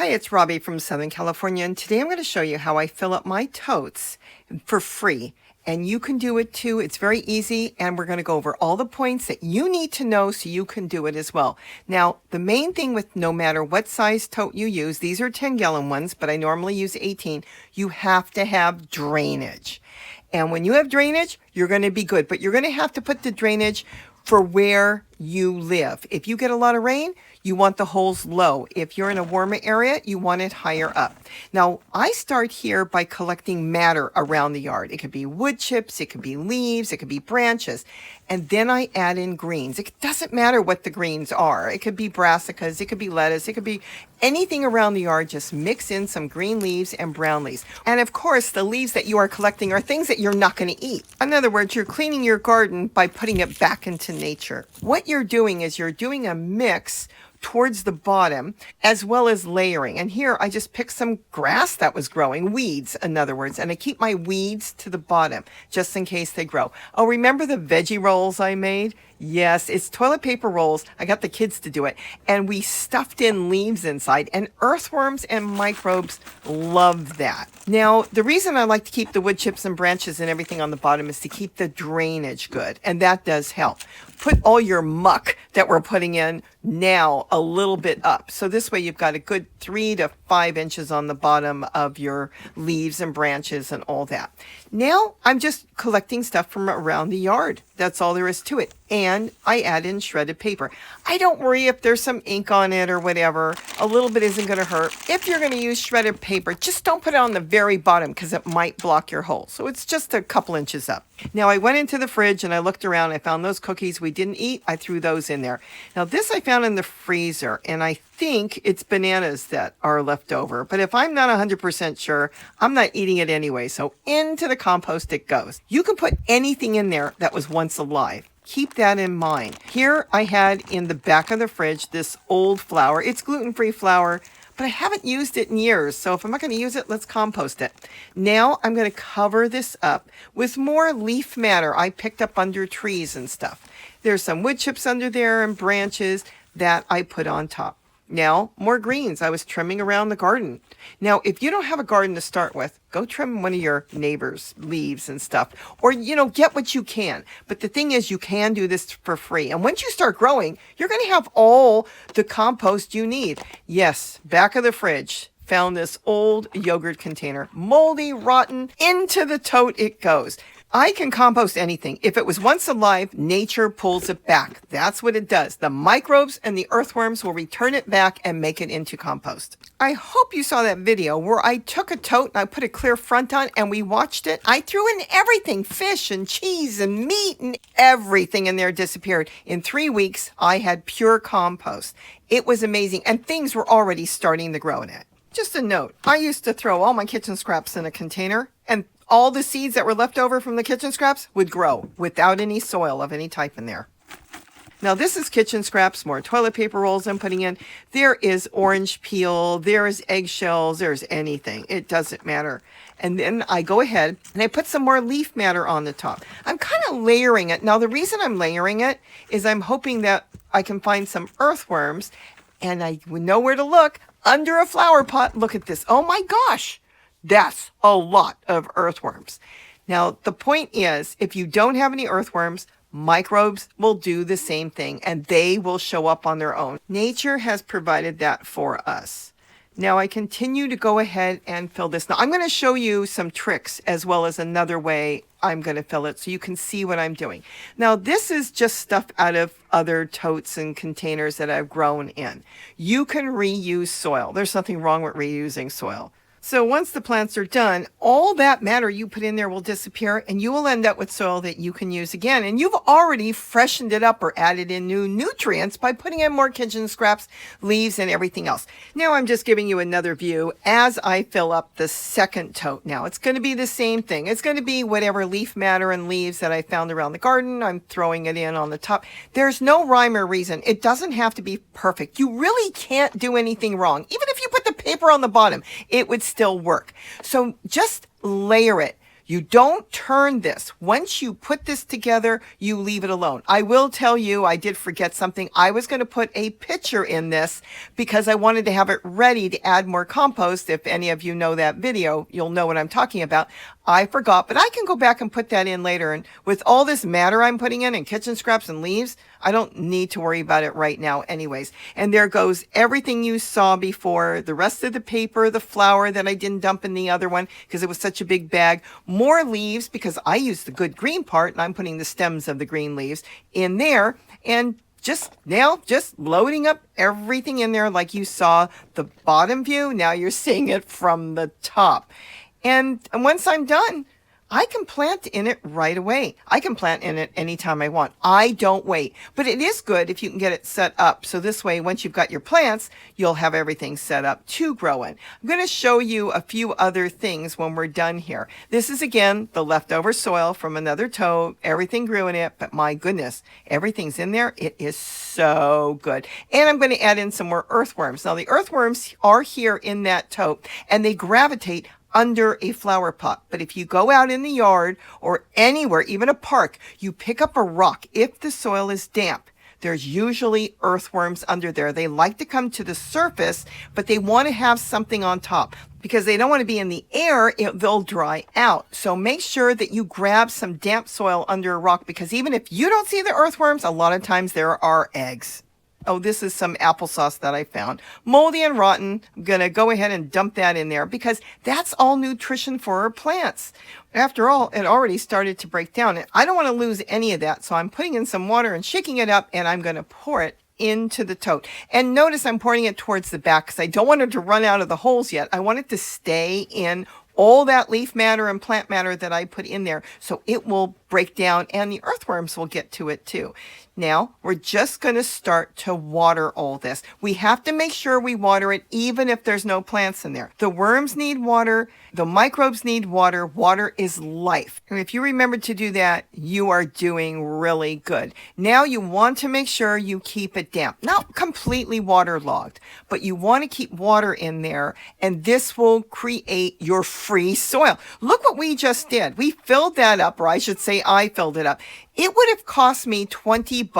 Hi, it's Robbie from Southern California, and today I'm going to show you how I fill up my totes for free. And you can do it too. It's very easy, and we're going to go over all the points that you need to know so you can do it as well. Now, the main thing with no matter what size tote you use, these are 10-gallon ones, but I normally use 18, you have to have drainage. And when you have drainage, you're going to be good, but you're going to have to put the drainage for where you live. If you get a lot of rain, you want the holes low. If you're in a warmer area, you want it higher up. Now, I start here by collecting matter around the yard. It could be wood chips, it could be leaves, it could be branches. And then I add in greens. It doesn't matter what the greens are. It could be brassicas, it could be lettuce, it could be anything around the yard. Just mix in some green leaves and brown leaves. And of course, the leaves that you are collecting are things that you're not going to eat. In other words, you're cleaning your garden by putting it back into nature. What you're doing is you're doing a mix towards the bottom as well as layering. And here I just picked some grass that was growing, weeds in other words, and I keep my weeds to the bottom just in case they grow. Oh, remember the veggie rolls I made? Yes, it's toilet paper rolls. I got the kids to do it. And we stuffed in leaves inside, and earthworms and microbes love that. Now, the reason I like to keep the wood chips and branches and everything on the bottom is to keep the drainage good, and that does help. Put all your muck that we're putting in now a little bit up. So this way you've got a good 3 to 5 inches on the bottom of your leaves and branches and all that. Now I'm just collecting stuff from around the yard. That's all there is to it. And I add in shredded paper. I don't worry if there's some ink on it or whatever. A little bit isn't going to hurt. If you're going to use shredded paper, just don't put it on the very bottom because it might block your hole. So it's just a couple inches up. Now I went into the fridge and I looked around. I found those cookies we didn't eat. I threw those in there. Now this I found in the freezer, and I think it's bananas that are left over. But if I'm not 100% sure, I'm not eating it anyway. So into the compost it goes. You can put anything in there that was once alive. Keep that in mind. Here I had in the back of the fridge this old flour. It's gluten-free flour, but I haven't used it in years. So if I'm not going to use it, let's compost it. Now I'm going to cover this up with more leaf matter I picked up under trees and stuff. There's some wood chips under there and branches that I put on top. Now, more greens. I was trimming around the garden. Now, if you don't have a garden to start with, go trim one of your neighbors' leaves and stuff. Or, get what you can. But the thing is, you can do this for free. And once you start growing, you're going to have all the compost you need. Yes, back of the fridge. Found this old yogurt container. Moldy, rotten, into the tote it goes. I can compost anything. If it was once alive, nature pulls it back. That's what it does. The microbes and the earthworms will return it back and make it into compost. I hope you saw that video where I took a tote and I put a clear front on and we watched it. I threw in everything, fish and cheese and meat, and everything in there disappeared. In 3 weeks, I had pure compost. It was amazing, and things were already starting to grow in it. Just a note, I used to throw all my kitchen scraps in a container, and all the seeds that were left over from the kitchen scraps would grow without any soil of any type in there. Now this is kitchen scraps, more toilet paper rolls I'm putting in. There is orange peel, there is eggshells, there's anything. It doesn't matter. And then I go ahead and I put some more leaf matter on the top. I'm kind of layering it. Now the reason I'm layering it is I'm hoping that I can find some earthworms, and I know where to look. Under a flower pot. Look at this. Oh my gosh. That's a lot of earthworms. Now, the point is, if you don't have any earthworms, microbes will do the same thing, and they will show up on their own. Nature has provided that for us. Now, I continue to go ahead and fill this. Now, I'm going to show you some tricks as well as another way I'm going to fill it so you can see what I'm doing. Now, this is just stuff out of other totes and containers that I've grown in. You can reuse soil. There's nothing wrong with reusing soil. So once the plants are done, all that matter you put in there will disappear, and you will end up with soil that you can use again. And you've already freshened it up or added in new nutrients by putting in more kitchen scraps, leaves, and everything else. Now I'm just giving you another view as I fill up the second tote. Now it's going to be the same thing. It's going to be whatever leaf matter and leaves that I found around the garden. I'm throwing it in on the top. There's no rhyme or reason. It doesn't have to be perfect. You really can't do anything wrong. Even if you put the paper on the bottom, it would still work. So just layer it. You don't turn this. Once you put this together, you leave it alone. I will tell you, I did forget something. I was going to put a pitcher in this because I wanted to have it ready to add more compost. If any of you know that video, you'll know what I'm talking about. I forgot, but I can go back and put that in later. And with all this matter I'm putting in and kitchen scraps and leaves, I don't need to worry about it right now anyways. And there goes everything you saw before, the rest of the paper, the flour that I didn't dump in the other one because it was such a big bag, more leaves because I used the good green part and I'm putting the stems of the green leaves in there, and just loading up everything in there like you saw the bottom view. Now you're seeing it from the top. And once I'm done, I can plant in it right away. I can plant in it anytime I want. I don't wait. But it is good if you can get it set up. So this way, once you've got your plants, you'll have everything set up to grow in. I'm going to show you a few other things when we're done here. This is, again, the leftover soil from another tote. Everything grew in it, but my goodness, everything's in there. It is so good. And I'm going to add in some more earthworms. Now, the earthworms are here in that tote, and they gravitate under a flower pot. But if you go out in the yard or anywhere, even a park, you pick up a rock. If the soil is damp, there's usually earthworms under there. They like to come to the surface, but they want to have something on top because they don't want to be in the air. They'll dry out. So make sure that you grab some damp soil under a rock, because even if you don't see the earthworms, a lot of times there are eggs. Oh, this is some applesauce that I found. Moldy and rotten. I'm going to go ahead and dump that in there because that's all nutrition for our plants. After all, it already started to break down. And I don't want to lose any of that, so I'm putting in some water and shaking it up, and I'm going to pour it into the tote. And notice I'm pouring it towards the back because I don't want it to run out of the holes yet. I want it to stay in all that leaf matter and plant matter that I put in there, so it will break down and the earthworms will get to it too. Now, we're just going to start to water all this. We have to make sure we water it even if there's no plants in there. The worms need water. The microbes need water. Water is life. And if you remember to do that, you are doing really good. Now you want to make sure you keep it damp. Not completely waterlogged, but you want to keep water in there, and this will create your free soil. Look what we just did. We filled that up, or I should say I filled it up. It would have cost me $20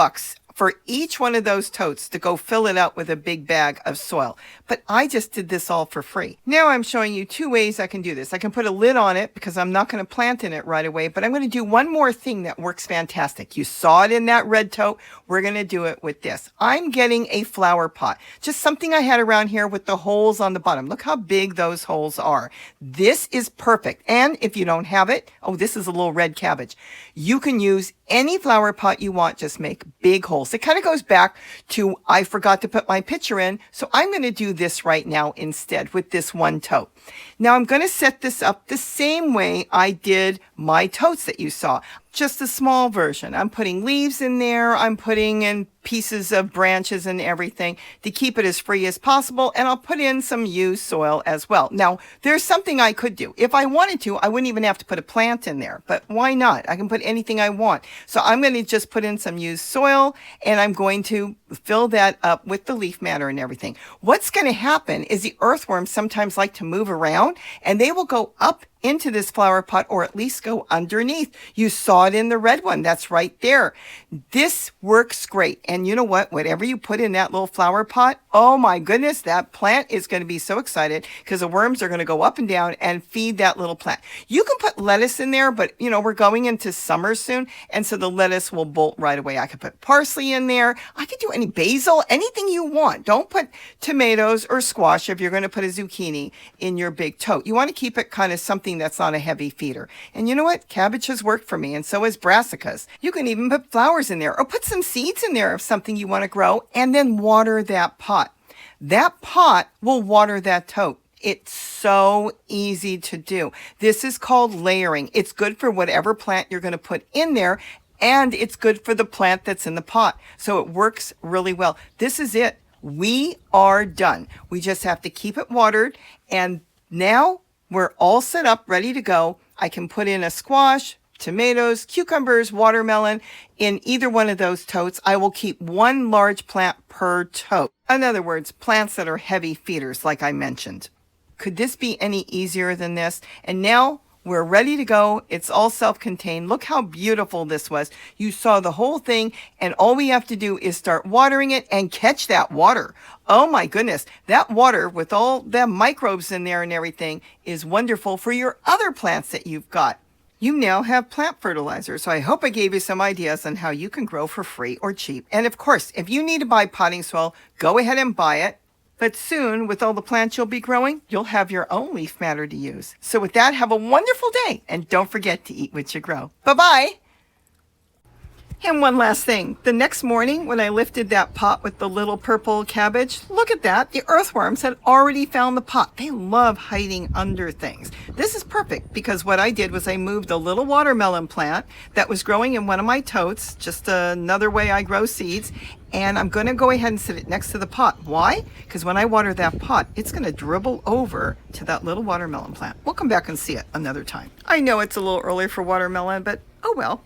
for each one of those totes to go fill it up with a big bag of soil. But I just did this all for free. Now I'm showing you two ways I can do this. I can put a lid on it because I'm not going to plant in it right away, but I'm going to do one more thing that works fantastic. You saw it in that red tote. We're going to do it with this. I'm getting a flower pot, just something I had around here with the holes on the bottom. Look how big those holes are. This is perfect. And if you don't have it, oh, this is a little red cabbage. You can use any flower pot you want, just make big holes. It kind of goes back to I forgot to put my pitcher in, so I'm going to do this right now instead with this one tote. Now I'm going to set this up the same way I did my totes that you saw, just a small version. I'm putting leaves in there. I'm putting in pieces of branches and everything to keep it as free as possible. And I'll put in some used soil as well. Now, there's something I could do. If I wanted to, I wouldn't even have to put a plant in there. But why not? I can put anything I want. So I'm going to just put in some used soil, and I'm going to fill that up with the leaf matter and everything. What's going to happen is the earthworms sometimes like to move around, and they will go up into this flower pot, or at least go underneath. You saw it in the red one. That's right there. This works great. And you know what? Whatever you put in that little flower pot, oh my goodness, that plant is going to be so excited because the worms are going to go up and down and feed that little plant. You can put lettuce in there, but you know, we're going into summer soon, and so the lettuce will bolt right away. I could put parsley in there. I could do any basil, anything you want. Don't put tomatoes or squash if you're going to put a zucchini in your big tote. You want to keep it kind of something that's not a heavy feeder. And you know what? Cabbage has worked for me, and so has brassicas. You can even put flowers in there, or put some seeds in there of something you want to grow, and then water that pot. That pot will water that tote. It's so easy to do. This is called layering. It's good for whatever plant you're going to put in there, and it's good for the plant that's in the pot. So it works really well. This is it. We are done. We just have to keep it watered, and now we're all set up, ready to go. I can put in a squash, tomatoes, cucumbers, watermelon in either one of those totes. I will keep one large plant per tote. In other words, plants that are heavy feeders, like I mentioned. Could this be any easier than this? And now We're ready to go. It's all self-contained. Look how beautiful this was. You saw the whole thing, and all we have to do is start watering it and catch that water. Oh my goodness, that water with all the microbes in there and everything is wonderful for your other plants that you've got. You now have plant fertilizer, so I hope I gave you some ideas on how you can grow for free or cheap. And of course, if you need to buy potting soil, go ahead and buy it. But soon, with all the plants you'll be growing, you'll have your own leaf matter to use. So with that, have a wonderful day, and don't forget to eat what you grow. Bye-bye! And one last thing, the next morning when I lifted that pot with the little purple cabbage, look at that, the earthworms had already found the pot. They love hiding under things. This is perfect because what I did was I moved a little watermelon plant that was growing in one of my totes, just another way I grow seeds, and I'm going to go ahead and sit it next to the pot. Why? Because when I water that pot, it's going to dribble over to that little watermelon plant. We'll come back and see it another time. I know it's a little early for watermelon, but oh well.